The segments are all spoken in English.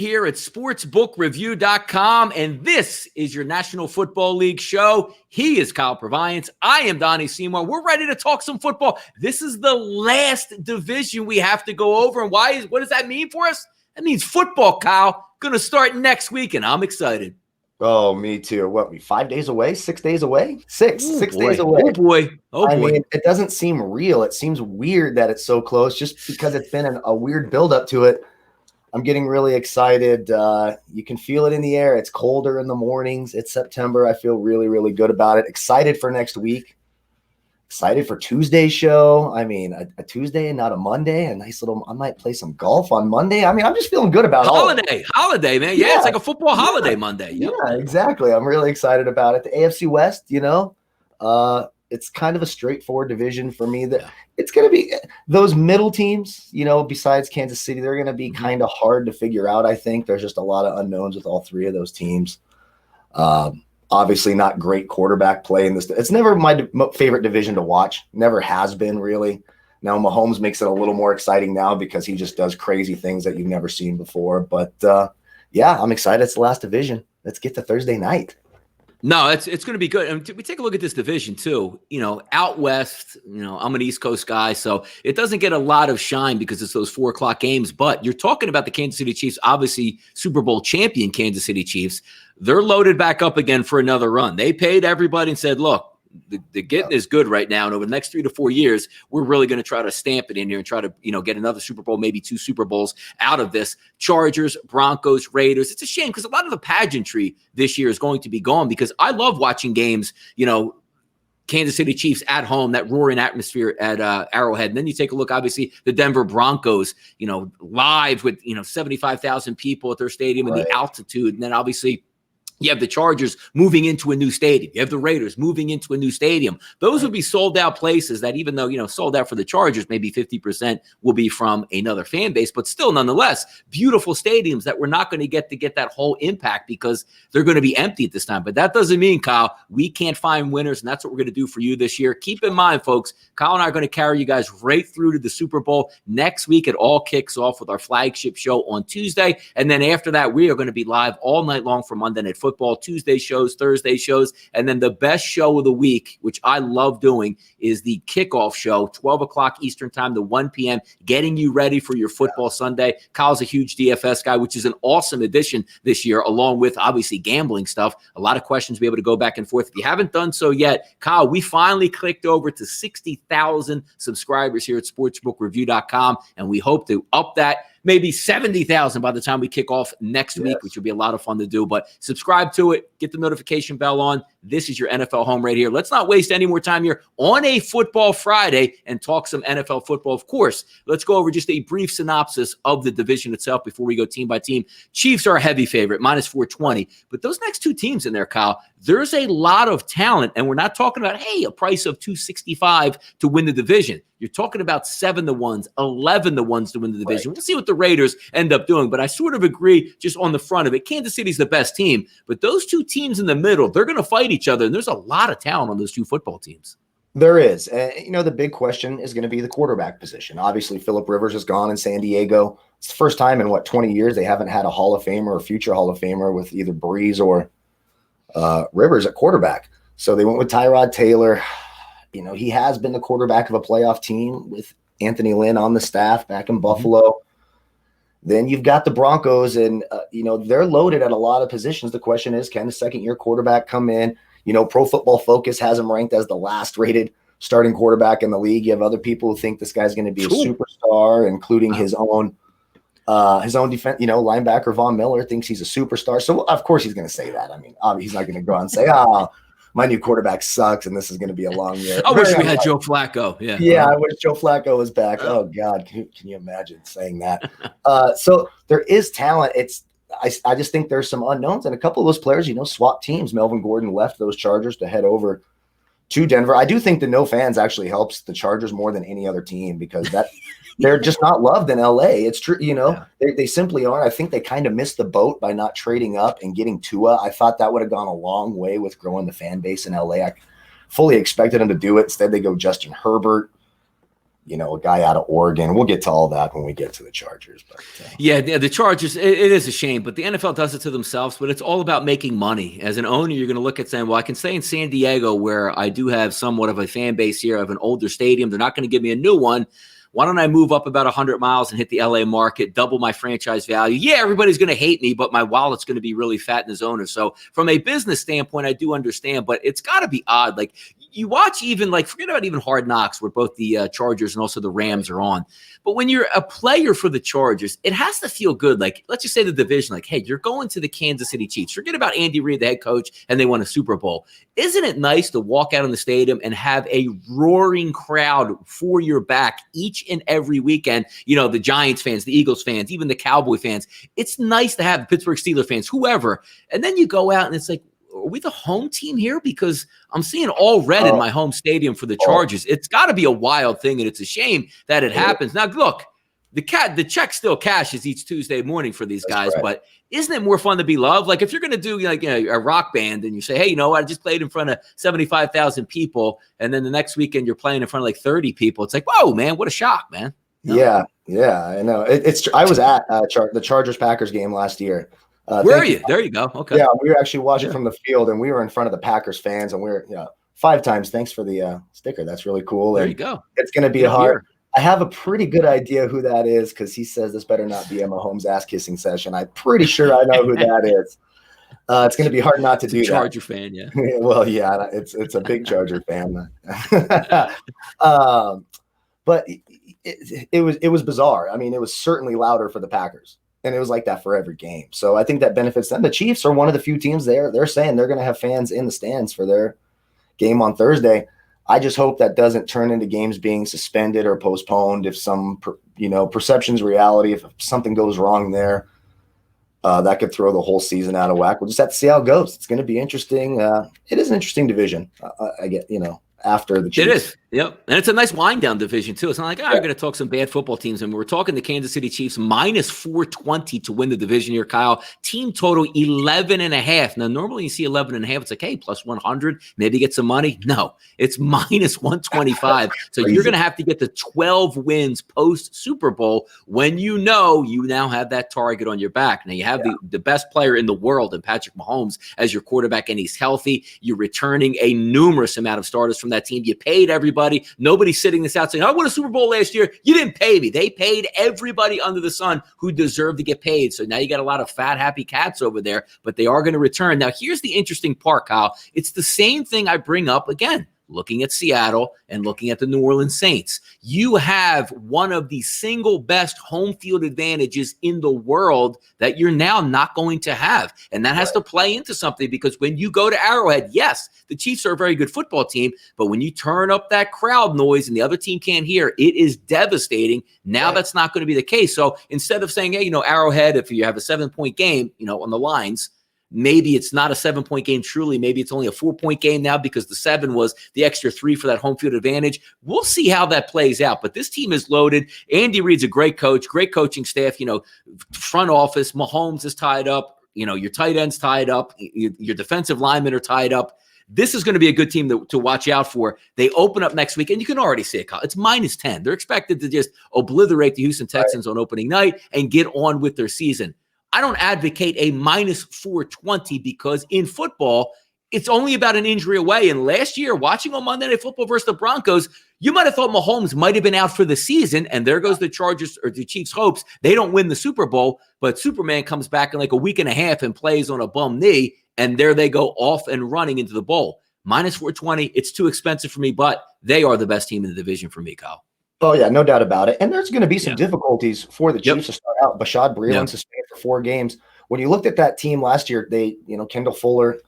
Here at sportsbookreview.com, and this is your National Football League show. He is Kyle Purviance. I am Donnie Seymour. We're ready to talk some football. This is the last division we have to go over, and what does that mean for us? That means football, Kyle. Going to start next week, and I'm excited. Oh, me too. What, we 5 days away? 6 days away? Six days away. Oh, boy. I mean, it doesn't seem real. It seems weird that it's so close just because it's been a weird buildup to it. I'm getting really excited. You can feel it in the air. It's colder in the mornings. It's September. I feel really, really good about it. Excited for next week. Excited for Tuesday's show. I mean, a Tuesday and not a Monday. A nice little, I might play some golf on Monday. I mean, I'm just feeling good about it. Holiday, man. Yeah, it's like a football holiday Monday. Yep. Yeah, exactly. I'm really excited about it. The AFC West, it's kind of a straightforward division for me. That it's going to be those middle teams, besides Kansas City, they're going to be kind of hard to figure out. I think there's just a lot of unknowns with all three of those teams. Obviously not great quarterback play in this. It's never my favorite division to watch. Never has been, really. Now Mahomes makes it a little more exciting now because he just does crazy things that you've never seen before. But I'm excited. It's the last division. Let's get to Thursday night. No, it's going to be good. And we take a look at this division too. Out west, I'm an East Coast guy, so it doesn't get a lot of shine because it's those 4:00 games. But you're talking about the Kansas City Chiefs, obviously Super Bowl champion Kansas City Chiefs. They're loaded back up again for another run. They paid everybody and said, look, the getting is good right now. And over the next 3 to 4 years, we're really going to try to stamp it in here and try to, get another Super Bowl, maybe 2 Super Bowls out of this. Chargers, Broncos, Raiders. It's a shame because a lot of the pageantry this year is going to be gone because I love watching games, Kansas City Chiefs at home, that roaring atmosphere at Arrowhead. And then you take a look, obviously, the Denver Broncos, live with, 75,000 people at their stadium and the altitude. And then obviously you have the Chargers moving into a new stadium. You have the Raiders moving into a new stadium. Those would be sold out places that even though, sold out for the Chargers, maybe 50% will be from another fan base, but still nonetheless, beautiful stadiums that we're not going to get that whole impact because they're going to be empty at this time. But that doesn't mean, Kyle, we can't find winners, and that's what we're going to do for you this year. Keep in mind, folks, Kyle and I are going to carry you guys right through to the Super Bowl. Next week, it all kicks off with our flagship show on Tuesday. And then after that, we are going to be live all night long for Monday Night Football, Tuesday shows, Thursday shows, and then the best show of the week, which I love doing, is the kickoff show, 12 o'clock Eastern time to 1 p.m., getting you ready for your football Sunday. Kyle's a huge DFS guy, which is an awesome addition this year, along with, obviously, gambling stuff. A lot of questions to be able to go back and forth. If you haven't done so yet, Kyle, we finally clicked over to 60,000 subscribers here at sportsbookreview.com, and we hope to up that maybe 70,000 by the time we kick off next week, which will be a lot of fun to do. But subscribe to it, get the notification bell on. This is your NFL home right here. Let's not waste any more time here on a football Friday and talk some NFL football. Of course, let's go over just a brief synopsis of the division itself before we go team by team. Chiefs are a heavy favorite, minus 420. But those next two teams in there, Kyle, there's a lot of talent. And we're not talking about, a price of $265 to win the division. You're talking about 7-1s, 11-1s to win the division. We'll see what the Raiders end up doing. But I sort of agree just on the front of it. Kansas City's the best team. But those two teams in the middle, they're going to fight each other. And there's a lot of talent on those two football teams. There is. The big question is going to be the quarterback position. Obviously, Phillip Rivers is gone in San Diego. It's the first time in, 20 years they haven't had a Hall of Famer or future Hall of Famer with either Breeze or Rivers at quarterback. So they went with Tyrod Taylor. He has been the quarterback of a playoff team with Anthony Lynn on the staff back in Buffalo. Then you've got the Broncos, and, they're loaded at a lot of positions. The question is, can the second-year quarterback come in? Pro Football Focus has him ranked as the last-rated starting quarterback in the league. You have other people who think this guy's going to be a superstar, including his own defense. Linebacker Von Miller thinks he's a superstar. So, of course, he's going to say that. I mean, he's not going to go out and say, my new quarterback sucks, and this is going to be a long year. I wish we had Joe Flacco. Yeah, I wish Joe Flacco was back. Oh, God, can you imagine saying that? So there is talent. I just think there's some unknowns, and a couple of those players, swap teams. Melvin Gordon left those Chargers to head over to Denver. I do think the no fans actually helps the Chargers more than any other team because they're just not loved in LA. It's true. They simply aren't. I think they kind of missed the boat by not trading up and getting Tua. I thought that would have gone a long way with growing the fan base in LA. I fully expected them to do it. Instead, they go Justin Herbert. a guy out of Oregon. We'll get to all that when we get to the Chargers. But yeah, the Chargers, it is a shame, but the NFL does it to themselves, but it's all about making money. As an owner, you're going to look at saying, well, I can stay in San Diego where I do have somewhat of a fan base here. I have an older stadium. They're not going to give me a new one. Why don't I move up about 100 miles and hit the LA market, double my franchise value? Yeah, everybody's going to hate me, but my wallet's going to be really fat in as owner. So from a business standpoint, I do understand, but it's got to be odd. Like you watch even forget about even Hard Knocks where both the Chargers and also the Rams are on. But when you're a player for the Chargers, it has to feel good. Like, let's just say the division, like, hey, you're going to the Kansas City Chiefs. Forget about Andy Reid, the head coach, and they won a Super Bowl. Isn't it nice to walk out in the stadium and have a roaring crowd for your back each and every weekend? The Giants fans, the Eagles fans, even the Cowboy fans. It's nice to have the Pittsburgh Steelers fans, whoever. And then you go out and it's like, are we the home team here? Because I'm seeing all red in my home stadium for the Chargers. It's got to be a wild thing, and it's a shame that it happens. Now, look, the check still cashes each Tuesday morning for these guys, but isn't it more fun to be loved? Like if you're going to do a rock band and you say, hey, I just played in front of 75,000 people, and then the next weekend you're playing in front of 30 people. It's like, whoa, man, what a shock, man. Yeah, I know. I was at the Chargers-Packers game last year. Where are you? There you go. Okay. Yeah, we were actually watching from the field, and we were in front of the Packers fans, and we were 5 times. Thanks for the sticker. That's really cool. There you go. It's going to be hard. I have a pretty good idea who that is because he says this better not be Emma Holmes' ass kissing session. I'm pretty sure I know who that is. It's going to be hard not to do that. Charger fan, yeah. Well, yeah, it's a big Charger fan. But it was bizarre. I mean, it was certainly louder for the Packers. And it was like that for every game. So I think that benefits them. The Chiefs are one of the few teams they're saying they're going to have fans in the stands for their game on Thursday. I just hope that doesn't turn into games being suspended or postponed. If some, perception's reality, if something goes wrong there, that could throw the whole season out of whack. We'll just have to see how it goes. It's going to be interesting. It is an interesting division. I get, after the Chiefs. It is. Yep. And it's a nice wind down division too. It's not like, I'm going to talk some bad football teams. And we're talking the Kansas City Chiefs minus 420 to win the division here, Kyle. Team total 11.5. Now, normally you see 11.5. It's like, hey, plus 100, maybe get some money. No, it's minus 125. So you're going to have to get the 12 wins post Super Bowl when you now have that target on your back. Now you have the best player in the world in Patrick Mahomes as your quarterback, and he's healthy. You're returning a numerous amount of starters from that team. You paid everybody. Nobody's sitting this out saying, I won a Super Bowl last year. You didn't pay me. They paid everybody under the sun who deserved to get paid. So now you got a lot of fat, happy cats over there, but they are going to return. Now, here's the interesting part, Kyle. It's the same thing I bring up again. Looking at Seattle and looking at the New Orleans Saints, you have one of the single best home field advantages in the world that you're now not going to have. And that has to play into something because when you go to Arrowhead, yes, the Chiefs are a very good football team, but when you turn up that crowd noise and the other team can't hear, it is devastating. Now that's not going to be the case. So instead of saying, hey, Arrowhead, if you have a 7-point game, on the lines, maybe it's not a 7-point game truly. Maybe it's only a 4-point game now because the 7 was the extra 3 for that home field advantage. We'll see how that plays out. But this team is loaded. Andy Reid's a great coach, great coaching staff. Front office, Mahomes is tied up. Your tight end's tied up. Your defensive linemen are tied up. This is going to be a good team to watch out for. They open up next week, and you can already see it, Kyle. It's minus 10. They're expected to just obliterate the Houston Texans on opening night and get on with their season. I don't advocate a minus 420 because in football, it's only about an injury away. And last year, watching on Monday Night Football versus the Broncos, you might have thought Mahomes might have been out for the season. And there goes the Chargers or the Chiefs' hopes. They don't win the Super Bowl, but Superman comes back in like a week and a half and plays on a bum knee. And there they go off and running into the bowl. Minus 420, it's too expensive for me, but they are the best team in the division for me, Kyle. Oh, yeah, no doubt about it. And there's going to be some difficulties for the Chiefs to start out. Bashad Breeland suspended for 4 games. When you looked at that team last year, they, Kendall Fuller,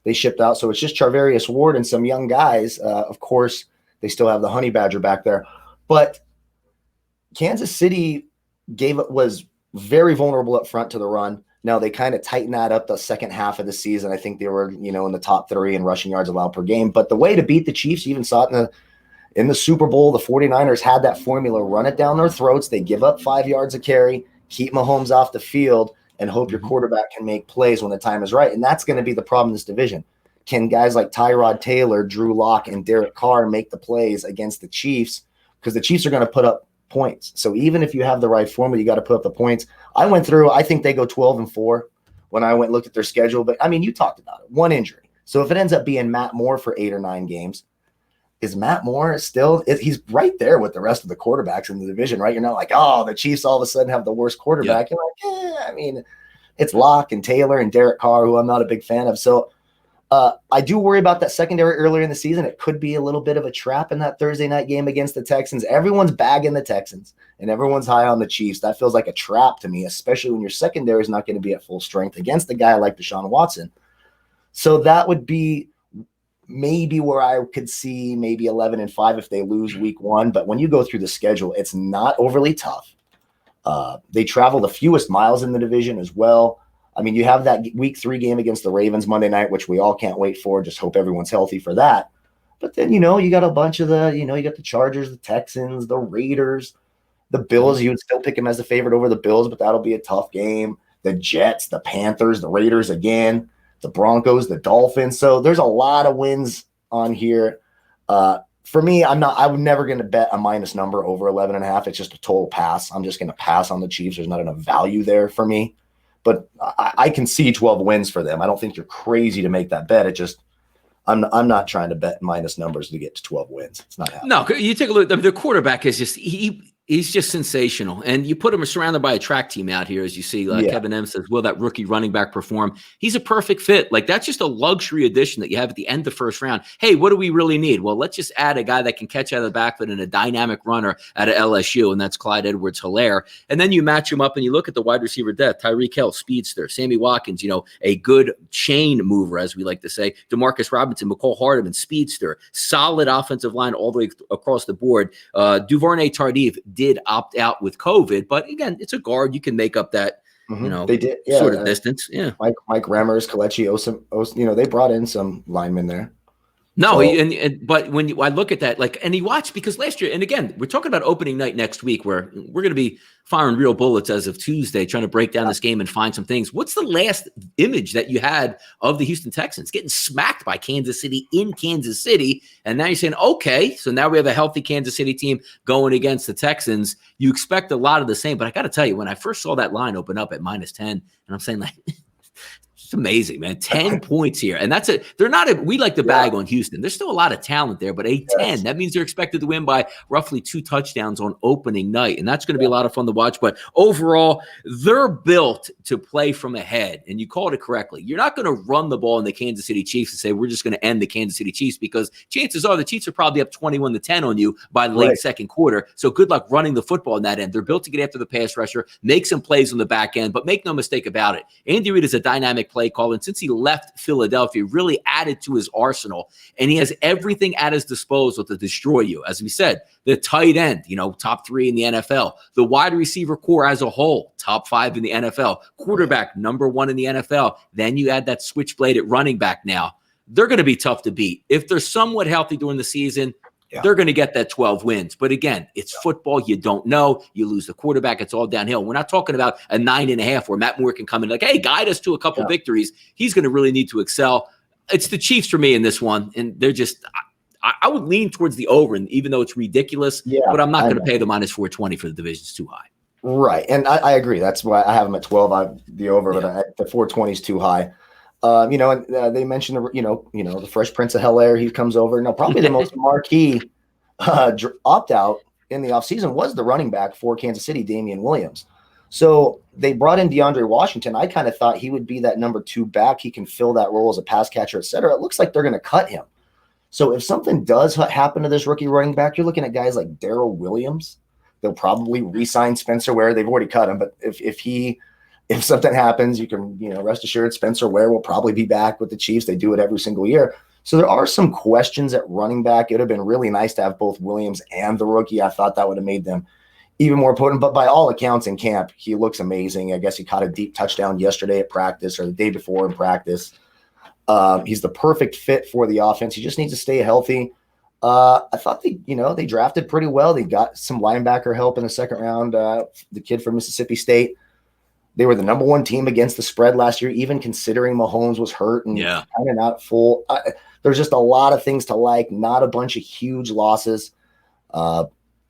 they shipped out. So it's just Charvarius Ward and some young guys. Of course, they still have the Honey Badger back there. But Kansas City was very vulnerable up front to the run. Now, they kind of tightened that up the second half of the season. I think they were, in the top 3 in rushing yards allowed per game. But the way to beat the Chiefs, you even saw it in the Super Bowl, the 49ers had that formula, run it down their throats. They give up 5 yards a carry, keep Mahomes off the field, and hope your quarterback can make plays when the time is right. And that's going to be the problem in this division. Can guys like Tyrod Taylor, Drew Lock, and Derek Carr make the plays against the Chiefs because the Chiefs are going to put up points. So even if you have the right formula, you got to put up the points. I went through, I think they go 12-4 when I went and looked at their schedule. But I mean, you talked about it, one injury. So if it ends up being Matt Moore for 8 or 9 games, is Matt Moore still, he's right there with the rest of the quarterbacks in the division, right? You're not like, oh, the Chiefs all of a sudden have the worst quarterback. You're like, I mean, it's Locke and Taylor and Derek Carr, who I'm not a big fan of. So I do worry about that secondary earlier in the season. It could be a little bit of a trap in that Thursday night game against the Texans. Everyone's bagging the Texans and everyone's high on the Chiefs. That feels like a trap to me, especially when your secondary is not going to be at full strength against a guy like Deshaun Watson. So that would be maybe where I could see maybe 11-5 if they lose week 1. But when you go through the schedule, it's not overly tough. They travel the fewest miles in the division as well. I mean, you have that week 3 game against the Ravens Monday night, which we all can't wait for. Just hope everyone's healthy for that. But then, you got a bunch of you got the Chargers, the Texans, the Raiders, the Bills. You would still pick them as the favorite over the Bills, but that'll be a tough game. The Jets, the Panthers, the Raiders again, the Broncos, the Dolphins. So there's a lot of wins on here. For me, I'm never going to bet a minus number over 11.5. It's just a total pass. I'm just going to pass on the Chiefs. There's not enough value there for me. But I can see 12 wins for them. I don't think you're crazy to make that bet. It just, I'm not trying to bet minus numbers to get to 12 wins. It's not happening. No, you take a look. The quarterback is just he's just sensational, and you put him surrounded by a track team out here, as you see. Kevin M says, "Will that rookie running back perform?" He's a perfect fit. Like that's just a luxury addition that you have at the end of the first round. Hey, what do we really need? Well, let's just add a guy that can catch out of the backfield and a dynamic runner out of LSU, and that's Clyde Edwards-Helaire. And then you match him up, and you look at the wide receiver depth: Tyreek Hill, speedster; Sammy Watkins, a good chain mover, as we like to say; Demarcus Robinson, McCall Hardman, speedster; solid offensive line all the way across the board. Duvernay Tardif did opt out with COVID, but again, it's a guard. You can make up that, they did sort of distance. Yeah. Mike Remmers, Kalechi Osum, they brought in some linemen there. No, but when I look at that, and he watched, because last year, and again, we're talking about opening night next week, where we're going to be firing real bullets as of Tuesday, trying to break down this game and find some things. What's the last image that you had of the Houston Texans getting smacked by Kansas City in Kansas City? And now you're saying, okay, so now we have a healthy Kansas City team going against the Texans. You expect a lot of the same, but I got to tell you, when I first saw that line open up at -10, and I'm saying it's amazing, man. 10 points here. And that's it. We like to bag on Houston. There's still a lot of talent there, but 10, that means they're expected to win by roughly 2 touchdowns on opening night. And that's going to be a lot of fun to watch. But overall, they're built to play from ahead. And you called it correctly. You're not going to run the ball in the Kansas City Chiefs and say, we're just going to end the Kansas City Chiefs, because chances are the Chiefs are probably up 21-10 on you by late second quarter. So good luck running the football in that end. They're built to get after the pass rusher, make some plays on the back end, but make no mistake about it. Andy Reid is a dynamic play call, and since he left Philadelphia, really added to his arsenal, and he has everything at his disposal to destroy you. As we said, the tight end, top 3 in the NFL, the wide receiver core as a whole, top 5 in the NFL, quarterback, number 1 in the NFL. Then you add that switchblade at running back. Now they're going to be tough to beat. If they're somewhat healthy during the season, they're going to get that 12 wins. But again, it's football. You don't know. You lose the quarterback. It's all downhill. We're not talking about a 9.5 where Matt Moore can come in hey, guide us to a couple victories. He's going to really need to excel. It's the Chiefs for me in this one. And they're just I would lean towards the over, and even though it's ridiculous, but I'm not going to pay the -420 for the division. It's too high. Right. And I agree. That's why I have them at 12. The over, but the 420 is too high. They mentioned the Fresh Prince of Hell-Air. He comes over. Now, probably the most marquee opt-out in the offseason was the running back for Kansas City, Damian Williams. So they brought in DeAndre Washington. I kind of thought he would be that number 2 back. He can fill that role as a pass catcher, et cetera. It looks like they're going to cut him. So if something does happen to this rookie running back, you're looking at guys like Darrell Williams. They'll probably re-sign Spencer Ware. They've already cut him, but if something happens, you can, rest assured Spencer Ware will probably be back with the Chiefs. They do it every single year. So there are some questions at running back. It would have been really nice to have both Williams and the rookie. I thought that would have made them even more potent. But by all accounts in camp, he looks amazing. I guess he caught a deep touchdown yesterday at practice, or the day before in practice. He's the perfect fit for the offense. He just needs to stay healthy. I thought they drafted pretty well. They got some linebacker help in the second round. The kid from Mississippi State. They were the number 1 team against the spread last year, even considering Mahomes was hurt and kind of not full. There's just a lot of things to like, not a bunch of huge losses.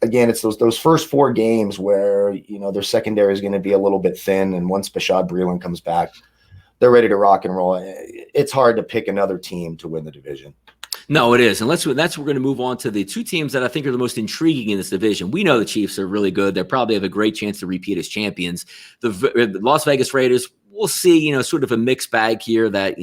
again, it's those first 4 games where, their secondary is going to be a little bit thin. And once Bashad Breeland comes back, they're ready to rock and roll. It's hard to pick another team to win the division. No, it is. And that's we're going to move on to the 2 teams that I think are the most intriguing in this division. We know the Chiefs are really good. They probably have a great chance to repeat as champions. The Las Vegas Raiders, we'll see, sort of a mixed bag here that,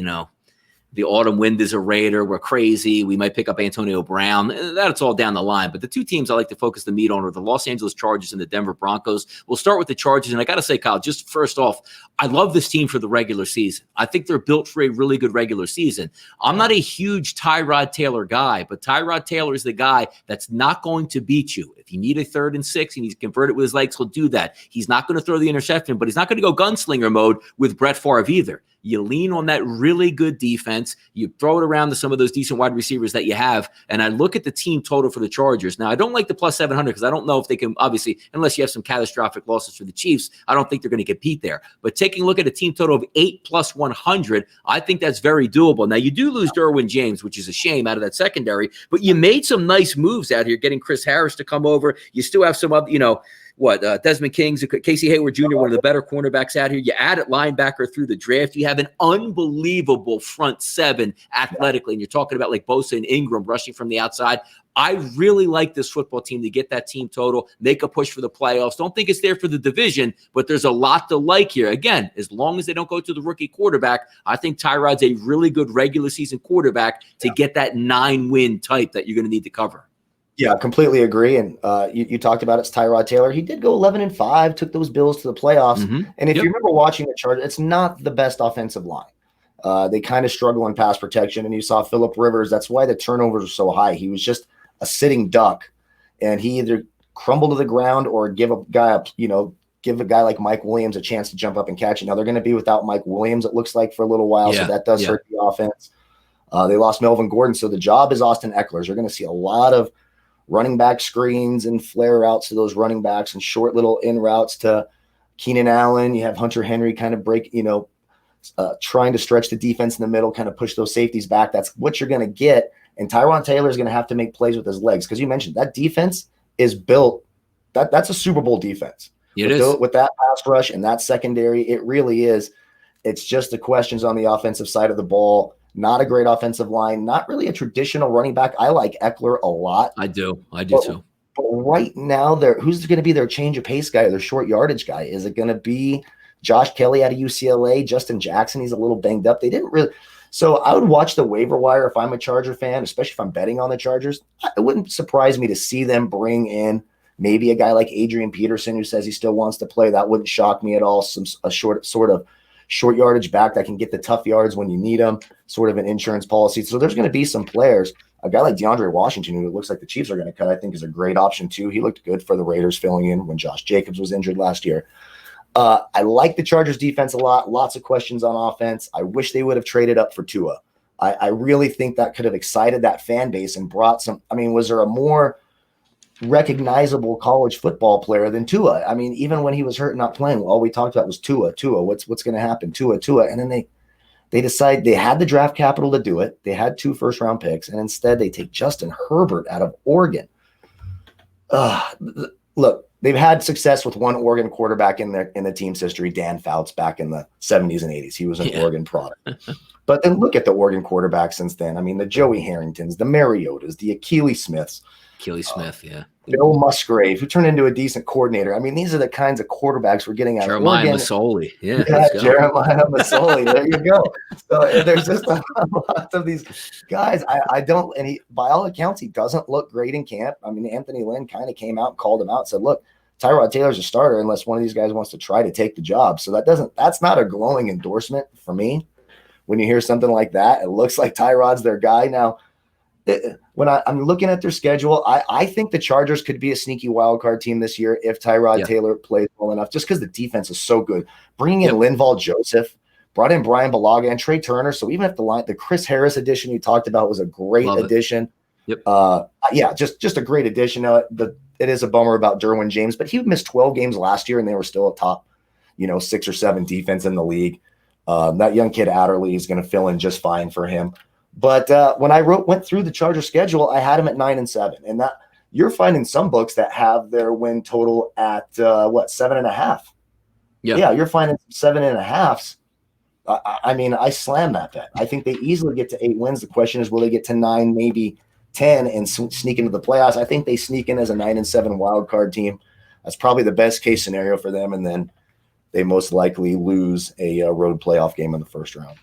the autumn wind is a Raider. We're crazy. We might pick up Antonio Brown. That's all down the line. But the 2 teams I like to focus the meat on are the Los Angeles Chargers and the Denver Broncos. We'll start with the Chargers. And I got to say, Kyle, just first off, I love this team for the regular season. I think they're built for a really good regular season. I'm not a huge Tyrod Taylor guy, but Tyrod Taylor is the guy that's not going to beat you. If you need a 3rd and 6 and he's converted with his legs, he'll do that. He's not going to throw the interception, but he's not going to go gunslinger mode with Brett Favre either. You lean on that really good defense. You throw it around to some of those decent wide receivers that you have. And I look at the team total for the Chargers. Now, I don't like the plus 700 because I don't know if they can, obviously, unless you have some catastrophic losses for the Chiefs, I don't think they're going to compete there. But taking a look at a team total of 8 plus 100, I think that's very doable. Now, you do lose Derwin James, which is a shame out of that secondary, but you made some nice moves out here, getting Chris Harris to come over. You still have some other, Desmond Kings, Casey Hayward Jr., one of the better cornerbacks out here. You added linebacker through the draft. You have an unbelievable front 7 athletically, and you're talking about like Bosa and Ingram rushing from the outside. I really like this football team to get that team total, make a push for the playoffs. Don't think it's there for the division, but there's a lot to like here. Again, as long as they don't go to the rookie quarterback, I think Tyrod's a really good regular season quarterback to get that 9-win type that you're going to need to cover. Yeah, completely agree. And you talked about it's Tyrod Taylor. He did go 11-5, took those Bills to the playoffs. Mm-hmm. And if you remember watching the Chargers, it's not the best offensive line. They kind of struggle in pass protection. And you saw Phillip Rivers. That's why the turnovers are so high. He was just a sitting duck, and he either crumbled to the ground or give a guy like Mike Williams a chance to jump up and catch it. Now they're going to be without Mike Williams, it looks like, for a little while. So that does hurt the offense. They lost Melvin Gordon. So the job is Austin Eckler's. You're going to see a lot of running back screens and flare routes to those running backs and short little in routes to Keenan Allen. You have Hunter Henry kind of trying to stretch the defense in the middle, kind of push those safeties back. That's what you're going to get. And Tyrod Taylor is going to have to make plays with his legs, because you mentioned that defense is built. That's a Super Bowl defense. With that pass rush and that secondary, it really is. It's just the questions on the offensive side of the ball. Not a great offensive line. Not really a traditional running back. I like Eckler a lot. I do too. But right now, who's going to be their change of pace guy or their short yardage guy? Is it going to be Josh Kelly out of UCLA? Justin Jackson, he's a little banged up. They didn't really. So I would watch the waiver wire if I'm a Charger fan, especially if I'm betting on the Chargers. It wouldn't surprise me to see them bring in maybe a guy like Adrian Peterson, who says he still wants to play. That wouldn't shock me at all. A short yardage back that can get the tough yards when you need them, sort of an insurance policy. So there's going to be some players. A guy like DeAndre Washington, who it looks like the Chiefs are going to cut, I think is a great option too. He looked good for the Raiders filling in when Josh Jacobs was injured last year. I like the Chargers defense a lot. Lots of questions on offense. I wish they would have traded up for Tua. I really think that could have excited that fan base and brought some. I mean, was there a more recognizable college football player than Tua? I mean, even when he was hurt and not playing, all we talked about was Tua. What's going to happen? Tua. And then they decide they had the draft capital to do it. They had 2 first-round picks, and instead they take Justin Herbert out of Oregon. Look, they've had success with one Oregon quarterback in the team's history, Dan Fouts, back in the 70s and 80s. He was an Oregon product. But then look at the Oregon quarterback since then. I mean, the Joey Harringtons, the Mariotas, the Achilles Smiths. Bill Musgrave, who turned into a decent coordinator. I mean, these are the kinds of quarterbacks we're getting out of Oregon. Masoli. Jeremiah Masoli. There you go. So there's just a lot of these guys. By all accounts, he doesn't look great in camp. I mean, Anthony Lynn kind of came out and called him out and said, look, Tyrod Taylor's a starter unless one of these guys wants to try to take the job. So that's not a glowing endorsement for me. When you hear something like that, it looks like Tyrod's their guy. Now, when I'm looking at their schedule, I think the Chargers could be a sneaky wild card team this year if Tyrod Taylor plays well enough, just because the defense is so good. Bringing in Linval Joseph, brought in Brian Bulaga and Trey Turner. So even if the Chris Harris addition you talked about was a great addition. Just a great addition. It is a bummer about Derwin James, but he missed 12 games last year and they were still a top, 6 or 7 defense in the league. That young kid Adderley is going to fill in just fine for him. But when I went through the Chargers schedule, I had him at 9-7, and you're finding some books that have their win total at 7.5. Yeah, you're finding 7.5s. I mean, I slam that bet. I think they easily get to 8 wins. The question is, will they get to 9, maybe 10, and sneak into the playoffs? I think they sneak in as a 9-7 wild card team. That's probably the best case scenario for them, and then they most likely lose a road playoff game in the first round.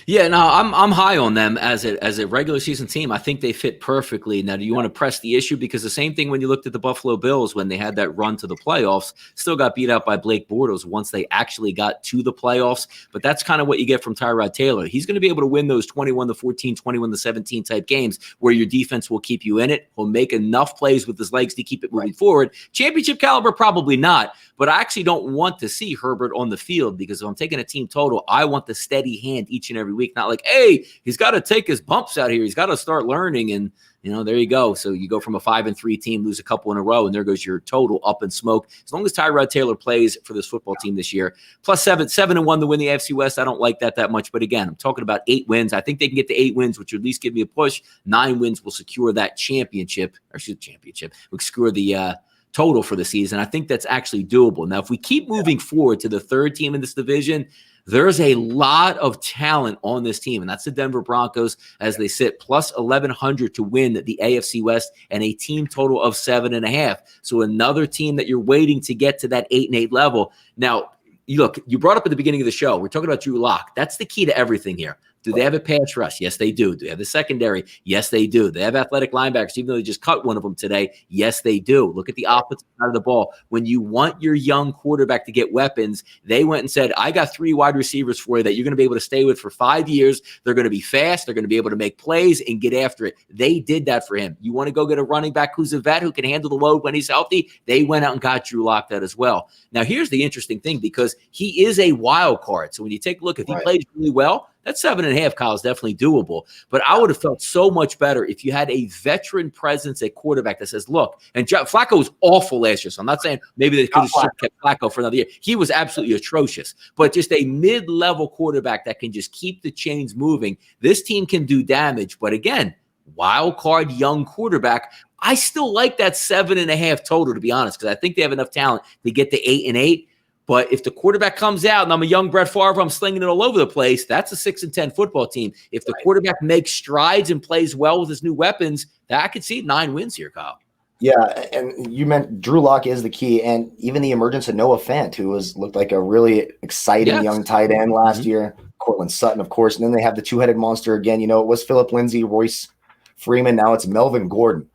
Yeah, no, I'm high on them as a regular season team. I think they fit perfectly. Now, do you want to press the issue? Because the same thing when you looked at the Buffalo Bills when they had that run to the playoffs, still got beat out by Blake Bortles once they actually got to the playoffs. But that's kind of what you get from Tyrod Taylor. He's going to be able to win those 21-14, 21-17 type games where your defense will keep you in it. He'll make enough plays with his legs to keep it moving forward. Championship caliber, probably not. But I actually don't want to see Herbert on the field because if I'm taking a team total, I want the steady hand each and every week. Not like, hey, he's got to take his bumps out here. He's got to start learning. And, there you go. So you go from a 5-3 team, lose a couple in a row, and there goes your total up in smoke. As long as Tyrod Taylor plays for this football team this year, plus 7-1 to win the AFC West. I don't like that much. But again, I'm talking about 8 wins. I think they can get to 8 wins, which would at least give me a push. 9 wins will secure that championship, will secure the total for the season. I think that's actually doable. Now, if we keep moving forward to the third team in this division, there's a lot of talent on this team, and that's the Denver Broncos as they sit plus 1,100 to win the AFC West and a team total of 7.5. So another team that you're waiting to get to that 8-8 level. Now, look, you brought up at the beginning of the show, we're talking about Drew Lock. That's the key to everything here. Do they have a pass rush? Yes, they do. Do they have the secondary? Yes, they do. They have athletic linebackers, even though they just cut one of them today. Yes, they do. Look at the offensive side of the ball. When you want your young quarterback to get weapons, they went and said, I got 3 wide receivers for you that you're going to be able to stay with for 5 years. They're going to be fast. They're going to be able to make plays and get after it. They did that for him. You want to go get a running back who's a vet who can handle the load when he's healthy? They went out and got Drew Lock that as well. Now, here's the interesting thing because he is a wild card. So when you take a look, if he plays really well, that 7.5, Kyle, is definitely doable. But I would have felt so much better if you had a veteran presence at quarterback that says, look, and Flacco was awful last year. So I'm not saying maybe they could have kept Flacco for another year. He was absolutely atrocious. But just a mid-level quarterback that can just keep the chains moving. This team can do damage. But again, wild card young quarterback. I still like that 7.5 total, to be honest, because I think they have enough talent to get to 8-8. But if the quarterback comes out and I'm a young Brett Favre, I'm slinging it all over the place, that's a 6-10 football team. If the quarterback makes strides and plays well with his new weapons, I could see 9 wins here, Kyle. Yeah, and you meant Drew Lock is the key, and even the emergence of Noah Fant, who looked like a really exciting young tight end last year. Cortland Sutton, of course, and then they have the two-headed monster again. It was Phillip Lindsay, Royce Freeman. Now it's Melvin Gordon.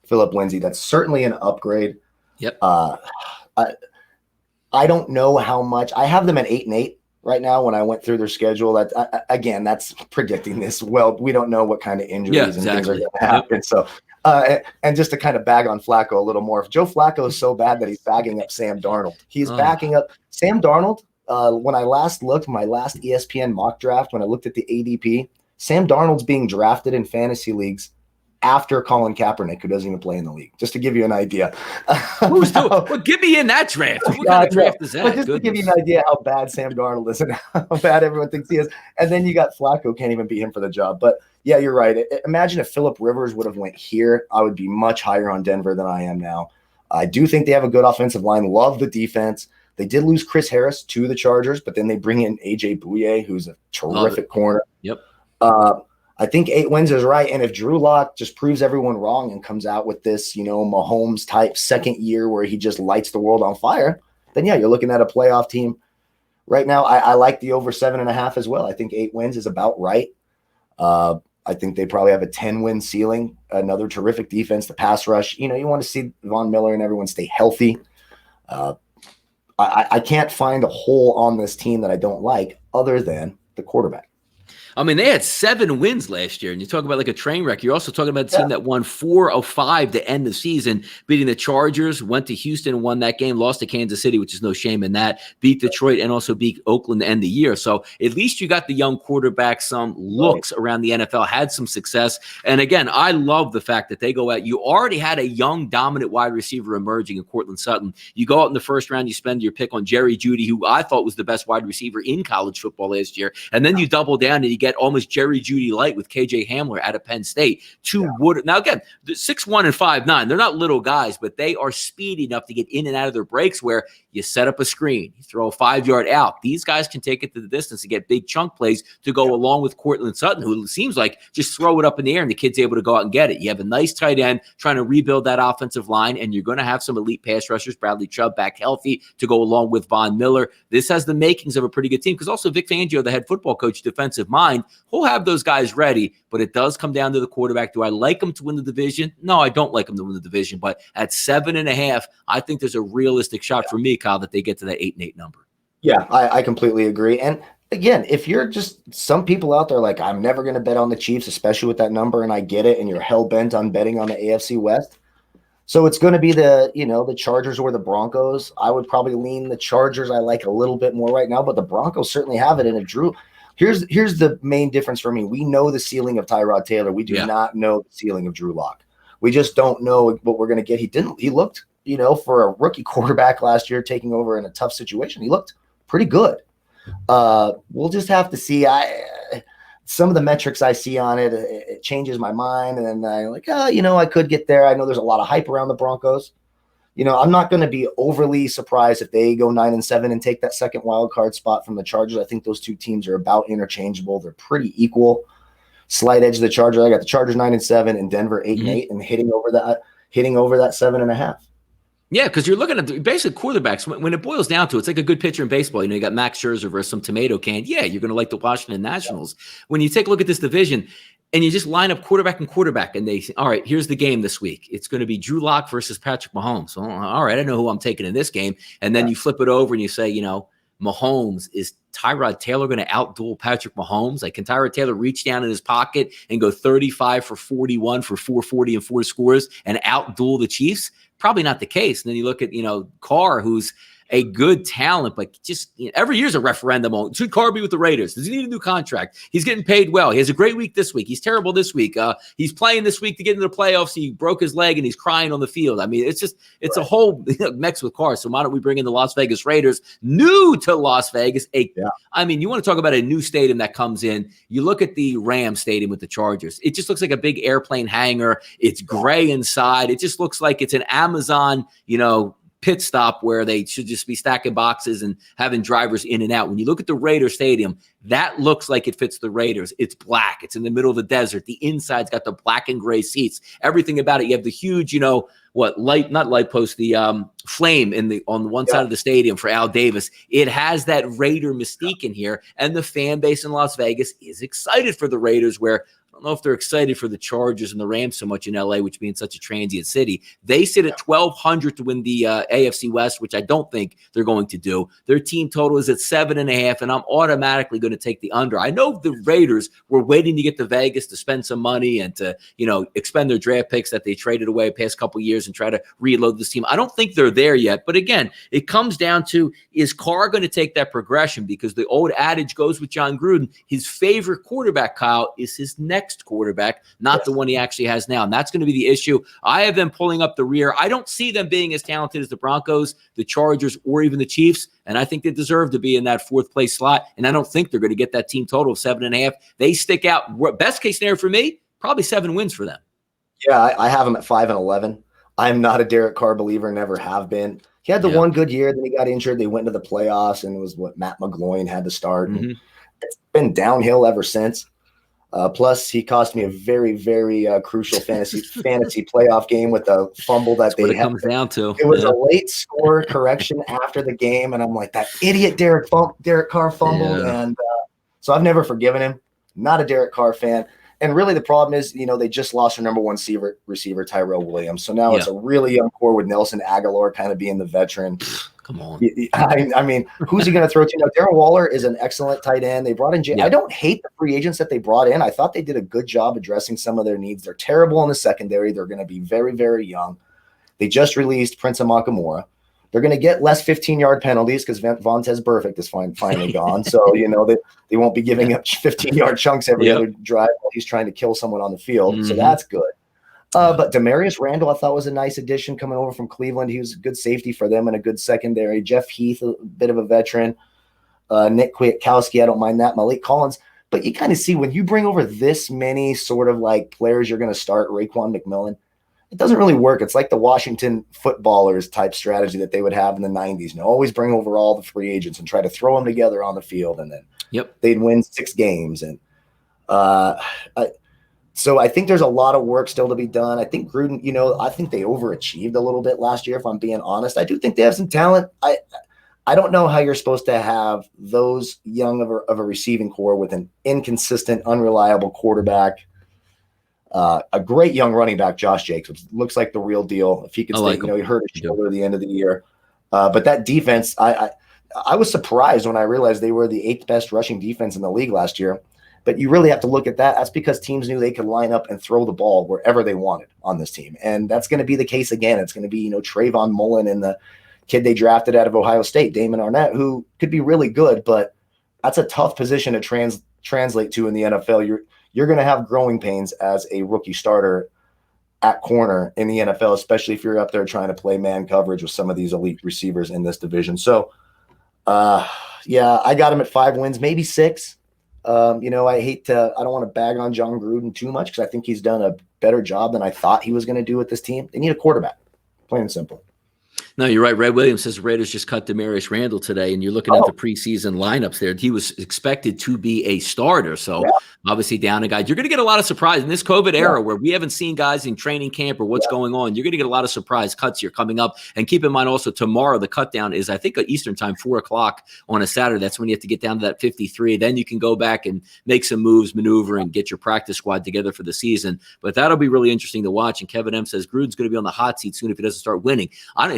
Phillip Lindsay. That's certainly an upgrade. Yep. I don't know how much. I have them at 8-8 right now when I went through their schedule. Again, that's predicting this. Well, we don't know what kind of injuries and things are going to happen. So, and just to kind of bag on Flacco a little more, if Joe Flacco is so bad that he's bagging up Sam Darnold, he's backing up Sam Darnold. When I last looked, my last ESPN mock draft, when I looked at the ADP, Sam Darnold's being drafted in fantasy leagues after Colin Kaepernick, who doesn't even play in the league, just to give you an idea. Well, give me in that draft. What kind of draft is that? But just to give you an idea how bad Sam Darnold is and how bad everyone thinks he is. And then you got Flacco, can't even beat him for the job. But yeah, you're right. Imagine if Phillip Rivers would have went here, I would be much higher on Denver than I am now. I do think they have a good offensive line. Love the defense. They did lose Chris Harris to the Chargers, but then they bring in AJ Bouye, who's a terrific corner. Yep. I think 8 wins is right. And if Drew Lock just proves everyone wrong and comes out with this, Mahomes type second year where he just lights the world on fire, then yeah, you're looking at a playoff team. Right now, I like the over 7.5 as well. I think 8 wins is about right. I think they probably have a 10-win ceiling. Another terrific defense, the pass rush. You want to see Von Miller and everyone stay healthy. I can't find a hole on this team that I don't like other than the quarterback. I mean, they had 7 wins last year, and you talk about like a train wreck. You're also talking about a team that won 4 of 5 to end the season, beating the Chargers, went to Houston and won that game, lost to Kansas City, which is no shame in that, beat Detroit, and also beat Oakland to end the year. So at least you got the young quarterback some looks around the NFL, had some success. And again, I love the fact that they go out. You already had a young, dominant wide receiver emerging in Cortland Sutton. You go out in the first round, you spend your pick on Jerry Jeudy, who I thought was the best wide receiver in college football last year, and then you double down down and you get almost Jerry Jeudy light with KJ Hamler out of Penn State. Now again, the 6'1" and 5'9", they're not little guys, but they are speedy enough to get in and out of their breaks where you set up a screen, you throw a 5-yard out. These guys can take it to the distance and get big chunk plays to go along with Cortland Sutton, who seems like just throw it up in the air and the kid's able to go out and get it. You have a nice tight end trying to rebuild that offensive line, and you're going to have some elite pass rushers, Bradley Chubb back healthy to go along with Von Miller. This has the makings of a pretty good team because also Vic Fangio, the head football coach, defensive mind, he'll have those guys ready, but it does come down to the quarterback. Do I like him to win the division? No, I don't like him to win the division, but at 7.5, I think there's a realistic shot for me, Kyle, that they get to that 8-8 number. Yeah, I completely agree. And again, if you're just some people out there like, I'm never going to bet on the Chiefs, especially with that number, and I get it, and you're hell-bent on betting on the AFC West. So it's going to be the Chargers or the Broncos. I would probably lean the Chargers. I like a little bit more right now, but the Broncos certainly have it in a Drew. Here's the main difference for me. We know the ceiling of Tyrod Taylor. We do not know the ceiling of Drew Lock. We just don't know what we're going to get. He looked, for a rookie quarterback last year taking over in a tough situation, he looked pretty good. We'll just have to see. Some of the metrics I see on it, it changes my mind, and then I'm like, I could get there. I know there's a lot of hype around the Broncos. I'm not going to be overly surprised if they go 9-7 and take that second wild card spot from the Chargers. I think those two teams are about interchangeable. They're pretty equal. Slight edge of the Chargers. I got the Chargers 9-7 and Denver 8-8, and hitting over that 7.5. Yeah, because you're looking at basic quarterbacks. When it boils down to it, it's like a good pitcher in baseball. You got Max Scherzer versus some tomato can. Yeah, you're going to like the Washington Nationals. Yeah. When you take a look at this division and you just line up quarterback and they say, all right, here's the game this week. It's going to be Drew Lock versus Patrick Mahomes. So, all right, I know who I'm taking in this game. And then you flip it over and you say, Mahomes, is Tyrod Taylor going to outduel Patrick Mahomes? Like, can Tyrod Taylor reach down in his pocket and go 35 for 41 for 440 and 4 scores and outduel the Chiefs? Probably not the case. And then you look at, Carr, who's a good talent, but just every year's a referendum on, should Carr be with the Raiders? Does he need a new contract? He's getting paid well. He has a great week this week. He's terrible this week. He's playing this week to get into the playoffs. He broke his leg and he's crying on the field. I mean, it's a whole mix with Carr. So why don't we bring in the Las Vegas Raiders, new to Las Vegas? I mean, you want to talk about a new stadium that comes in. You look at the Rams Stadium with the Chargers. It just looks like a big airplane hangar. It's gray inside. It just looks like it's an Amazon, pit stop where they should just be stacking boxes and having drivers in and out. When you look at the Raider Stadium, that looks like it fits the Raiders. It's black. It's in the middle of the desert. The inside's got the black and gray seats. Everything about it. You have the huge, not light post, the flame on one side of the stadium for Al Davis. It has that Raider mystique in here, and the fan base in Las Vegas is excited for the Raiders, where I don't know if they're excited for the Chargers and the Rams so much in LA, which being such a transient city. They sit at 1,200 to win the AFC West, which I don't think they're going to do. Their team total is at 7.5, and I'm automatically going to take the under. I know the Raiders were waiting to get to Vegas to spend some money and to, expend their draft picks that they traded away the past couple years and try to reload this team. I don't think they're there yet. But again, it comes down to, is Carr going to take that progression? Because the old adage goes with John Gruden, his favorite quarterback, Kyle, is his next quarterback, not the one he actually has now. And that's going to be the issue. I have them pulling up the rear. I don't see them being as talented as the Broncos, the Chargers, or even the Chiefs. And I think they deserve to be in that 4th place slot. And I don't think they're going to get that team total of 7.5. They stick out. Best case scenario for me, probably 7 wins for them. Yeah, I have them at 5-11. I'm not a Derek Carr believer, never have been. He had the one good year, then he got injured. They went into the playoffs, and it was what Matt McGloin had to start. Mm-hmm. It's been downhill ever since. Plus, he cost me a very, very crucial fantasy playoff game with a fumble that they had. Comes down to. It was a late score correction after the game, and I'm like, that idiot Derek Carr fumbled, and so I've never forgiven him. Not a Derek Carr fan, and really the problem is, they just lost their number 1 receiver Tyrell Williams, so now it's a really young core with Nelson Aguilar kind of being the veteran. Come on. I mean, who's he going to throw to? Now, Darren Waller is an excellent tight end. They brought in I don't hate the free agents that they brought in. I thought they did a good job addressing some of their needs. They're terrible in the secondary. They're going to be very, very young. They just released Prince Amukamara. They're going to get less 15-yard penalties because Vontaze Burfict is finally gone. So, they won't be giving up 15-yard chunks every other drive while he's trying to kill someone on the field. Mm-hmm. So that's good. But Demarius Randall, I thought, was a nice addition coming over from Cleveland. He was a good safety for them and a good secondary. Jeff Heath, a bit of a veteran. Nick Kwiatkowski, I don't mind that. Malik Collins. But you kind of see when you bring over this many sort of like players you're going to start, Raekwon McMillan, it doesn't really work. It's like the Washington footballers type strategy that they would have in the 90s. Always bring over all the free agents and try to throw them together on the field, and then they'd win 6 games. And so I think there's a lot of work still to be done. I think Gruden, I think they overachieved a little bit last year, if I'm being honest. I do think they have some talent. I don't know how you're supposed to have those young of a receiving core with an inconsistent, unreliable quarterback, a great young running back, Josh Jacobs, looks like the real deal. If he could stay, he hurt his shoulder at the end of the year. But that defense, I was surprised when I realized they were the 8th best rushing defense in the league last year. But you really have to look at that. That's because teams knew they could line up and throw the ball wherever they wanted on this team. And that's going to be the case again. It's going to be, Trayvon Mullen and the kid they drafted out of Ohio State, Damon Arnett, who could be really good, but that's a tough position to translate to in the NFL. You're going to have growing pains as a rookie starter at corner in the NFL, especially if you're up there trying to play man coverage with some of these elite receivers in this division. So, I got him at 5 wins, maybe 6. I don't want to bag on John Gruden too much because I think he's done a better job than I thought he was going to do with this team. They need a quarterback, plain and simple. No, you're right. Red Williams says the Raiders just cut Demarius Randall today, and you're looking at the preseason lineups there. He was expected to be a starter, so obviously down a guy. You're going to get a lot of surprise in this COVID era where we haven't seen guys in training camp or what's going on. You're going to get a lot of surprise cuts here coming up. And keep in mind also tomorrow the cut down is, I think, Eastern time, 4:00 on a Saturday. That's when you have to get down to that 53. Then you can go back and make some moves, maneuver, and get your practice squad together for the season. But that'll be really interesting to watch. And Kevin M says Gruden's going to be on the hot seat soon if he doesn't start winning.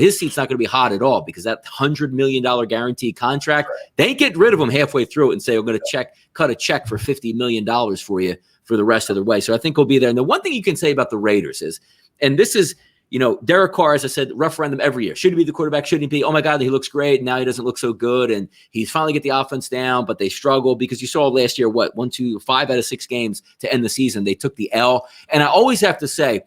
His seat's not going to be hot at all because that $100 million guaranteed contract, they ain't getting rid of him halfway through it and say, we're going to cut a check for $50 million for you for the rest of the way. So I think he'll be there. And the one thing you can say about the Raiders is, and this is, Derek Carr, as I said, referendum every year. Should he be the quarterback? Should he be? Oh my God, he looks great. Now he doesn't look so good. And he's finally get the offense down, but they struggle because you saw last year, 5 out of 6 games to end the season. They took the L. And I always have to say,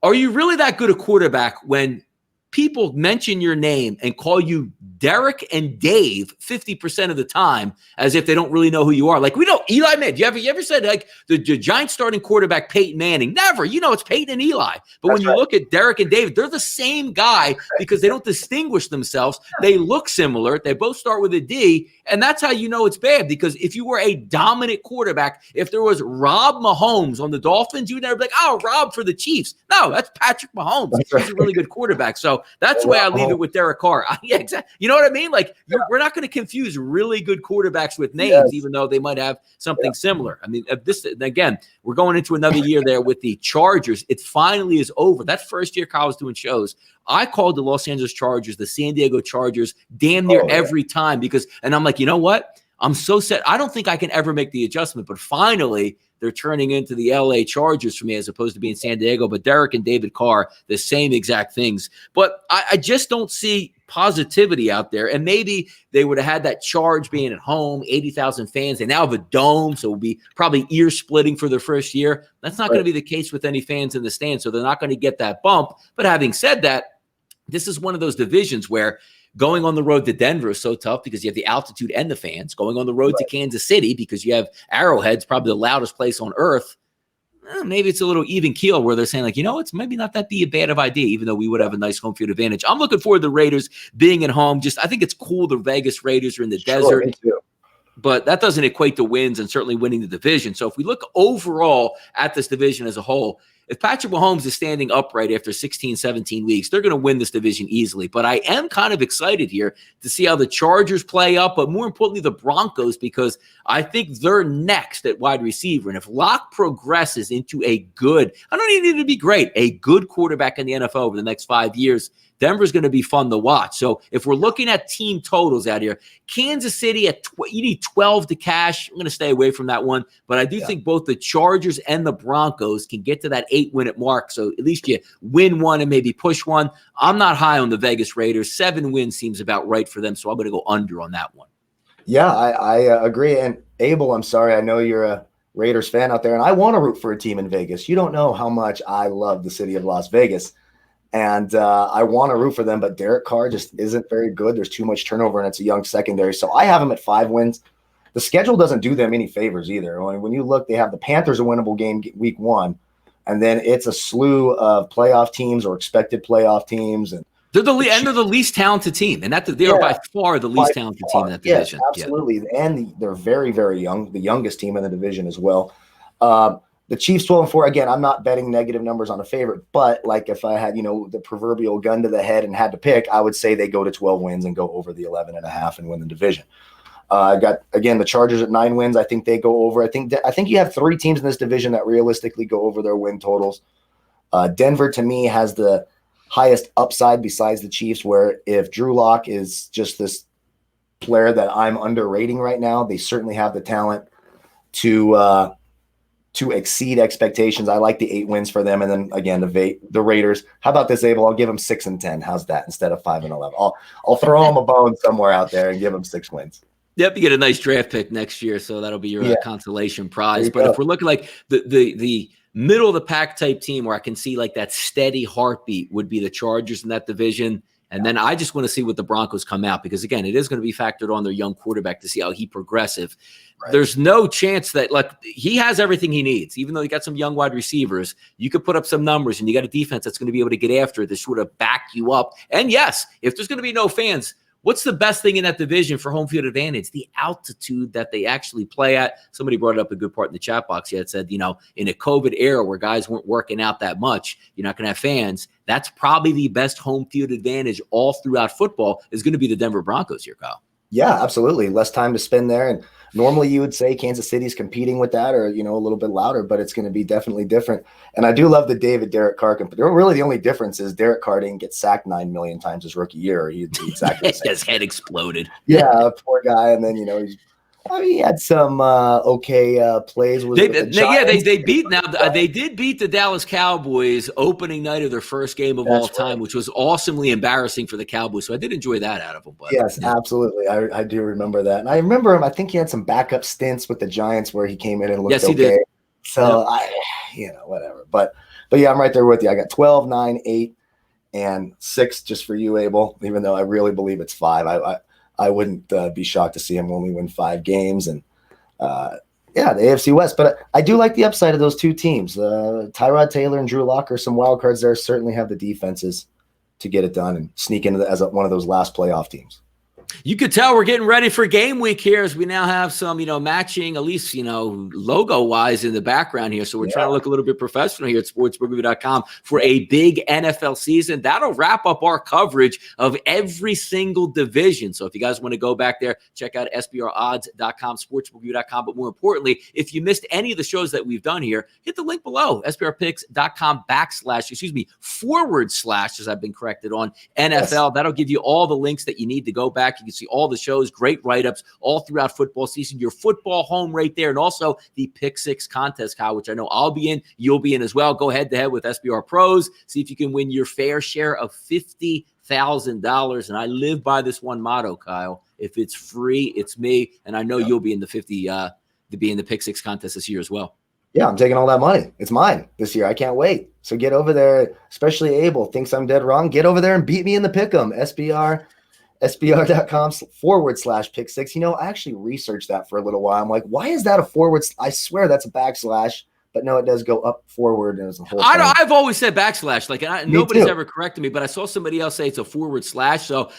are you really that good a quarterback when people mention your name and call you Derek and Dave 50% of the time as if they don't really know who you are? Like, we know Eli Manning. You ever said like the Giants starting quarterback Peyton Manning? Never. It's Peyton and Eli. But when you look at Derek and Dave, they're the same guy because they don't distinguish themselves. They look similar. They both start with a D. And that's how you know it's bad, because if you were a dominant quarterback, if there was Rob Mahomes on the Dolphins, you would never be like, oh, Rob for the Chiefs. No, that's Patrick Mahomes. He's a really good quarterback. So that's the way I leave it with Derek Carr. Yeah, exactly. You know what I mean? Like, we're not going to confuse really good quarterbacks with names, even though they might have something similar. I mean, again, we're going into another year there with the Chargers. It finally is over. That first year Kyle was doing shows, I called the Los Angeles Chargers, the San Diego Chargers, damn near every time and I'm like, you know what? I'm so set. I don't think I can ever make the adjustment, but finally they're turning into the LA Chargers for me as opposed to being San Diego. But Derek and David Carr, the same exact things. But I just don't see positivity out there. And maybe they would have had that charge being at home, 80,000 fans. They now have a dome, so it'll be probably ear splitting for their first year. That's not going to be the case with any fans in the stands, so they're not going to get that bump. But having said that, this is one of those divisions where going on the road to Denver is so tough because you have the altitude and the fans. Going on the road to Kansas City because you have Arrowhead's probably the loudest place on earth. Maybe it's a little even keel where they're saying like, it's maybe not that be a bad of idea, even though we would have a nice home field advantage. I'm looking forward to the Raiders being at home. I think it's cool the Vegas Raiders are in the desert. Me too. But that doesn't equate to wins and certainly winning the division. So if we look overall at this division as a whole, if Patrick Mahomes is standing upright after 16, 17 weeks, they're going to win this division easily. But I am kind of excited here to see how the Chargers play up, but more importantly, the Broncos, because I think they're next at wide receiver. And if Locke progresses into I don't even need to be great, a good quarterback in the NFL over the next 5 years, Denver's going to be fun to watch. So if we're looking at team totals out here, Kansas City you need 12 to cash. I'm going to stay away from that one. But I do think both the Chargers and the Broncos can get to that 8-win mark. So at least you win one and maybe push one. I'm not high on the Vegas Raiders. 7 wins seems about right for them. So I'm going to go under on that one. Yeah, I agree. And Abel, I'm sorry. I know you're a Raiders fan out there, and I want to root for a team in Vegas. You don't know how much I love the city of Las Vegas. And I want to root for them, but Derek Carr just isn't very good. There's too much turnover, and it's a young secondary. So I have him at 5 wins. the schedule doesn't do them any favors either. When you look, they have the Panthers a winnable game week 1, and then it's a slew of playoff teams or expected playoff teams, and they're the least talented team, and they are by far the least talented team in that division. Absolutely, and they're very, very young, the youngest team in the division as well. The Chiefs 12-4. Again, I'm not betting negative numbers on a favorite, but like if I had, the proverbial gun to the head and had to pick, I would say they go to 12 wins and go over the 11.5 and win the division. I got, again, the Chargers at 9 wins. I think they go over. I think you have 3 teams in this division that realistically go over their win totals. Denver, to me, has the highest upside besides the Chiefs, where if Drew Lock is just this player that I'm underrating right now, they certainly have the talent to exceed expectations. I like the 8 wins for them. And then again, the Raiders. How about this, Abel? I'll give them 6-10. How's that instead of 5-11? I'll throw them a bone somewhere out there and give them 6 wins. Yep, you get a nice draft pick next year, so that'll be your consolation prize. But if we're looking like the middle of the pack type team where I can see like that steady heartbeat would be the Chargers in that division. And then I just want to see what the Broncos come out, because again, it is going to be factored on their young quarterback to see how he progressive. Right. There's no chance that he has everything he needs, even though he got some young wide receivers. You could put up some numbers, and you got a defense that's going to be able to get after it to sort of back you up. And yes, if there's going to be no fans, what's the best thing in that division for home field advantage? The altitude that they actually play at. Somebody brought up a good part in the chat box here. It said, in a COVID era where guys weren't working out that much, you're not going to have fans. That's probably the best home field advantage all throughout football is going to be the Denver Broncos here, Kyle. Yeah, absolutely. Less time to spend there. And normally you would say Kansas City's competing with that, or, a little bit louder, but it's going to be definitely different. And I do love the Derek Carr. Really the only difference is Derek Carr didn't get sacked 9 million times his rookie year. He'd exactly the same. His head exploded. Yeah, poor guy. And then, he had some okay plays. They did beat the Dallas Cowboys opening night of their first game of all time, which was awesomely embarrassing for the Cowboys. So I did enjoy that out of them. But, yes, absolutely. I do remember that. And I remember him. I think he had some backup stints with the Giants where he came in and looked okay. He did. So whatever. But yeah, I'm right there with you. I got 12, 9, 8, and 6 just for you, Abel, even though I really believe it's 5. I wouldn't be shocked to see him only win 5 games. And the AFC West. But I do like the upside of those 2 teams. Tyrod Taylor and Drew Lock are some wild cards there. Certainly have the defenses to get it done and sneak into as one of those last playoff teams. You could tell we're getting ready for game week here as we now have some, matching, at least, logo-wise in the background here. So we're trying to look a little bit professional here at sportsbookreview.com for a big NFL season. That'll wrap up our coverage of every single division. So if you guys want to go back there, check out SBRodds.com, sportsbookreview.com. But more importantly, if you missed any of the shows that we've done here, hit the link below, SBRpicks.com / as I've been corrected on NFL. Yes. That'll give you all the links that you need to go back. You can see all the shows, great write-ups all throughout football season. Your football home right there. And also the Pick 6 contest, Kyle, which I know I'll be in. You'll be in as well. Go head-to-head with SBR Pros. See if you can win your fair share of $50,000. And I live by this one motto, Kyle. If it's free, it's me. And I know you'll be in the the Pick 6 contest this year as well. Yeah, I'm taking all that money. It's mine this year. I can't wait. So get over there, especially Abel thinks I'm dead wrong. Get over there and beat me in the pick'em. SBR.com / pick 6. I actually researched that for a little while. I'm like, why is that a forward? I swear that's a backslash, but no, it does go up forward. And it's a whole I've always said backslash. Nobody's ever corrected me, but I saw somebody else say it's a forward slash. So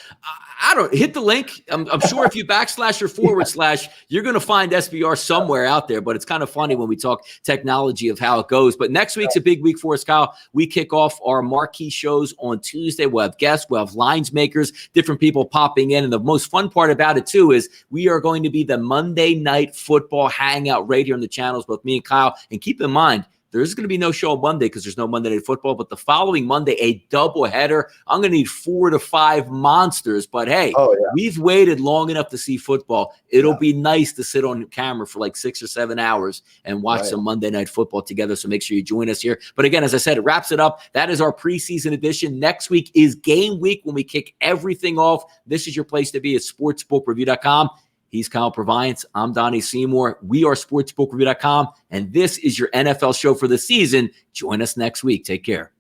I don't hit the link. I'm sure if you backslash or forward slash, you're going to find SBR somewhere out there. But it's kind of funny when we talk technology of how it goes. But next week's a big week for us, Kyle. We kick off our marquee shows on Tuesday. We'll have guests, we'll have lines makers, different people popping in. And the most fun part about it, too, is we are going to be the Monday Night Football hangout right here on the channels, both me and Kyle. And keep in mind, there's going to be no show on Monday because there's no Monday Night Football. But the following Monday, a doubleheader. I'm going to need 4 to 5 monsters. But, hey, we've waited long enough to see football. It'll be nice to sit on camera for like 6 or 7 hours and watch some Monday Night Football together. So make sure you join us here. But, again, as I said, it wraps it up. That is our preseason edition. Next week is game week when we kick everything off. This is your place to be at sportsbookreview.com. He's Kyle Purviance. I'm Donnie Seymour. We are sportsbookreview.com, and this is your NFL show for the season. Join us next week. Take care.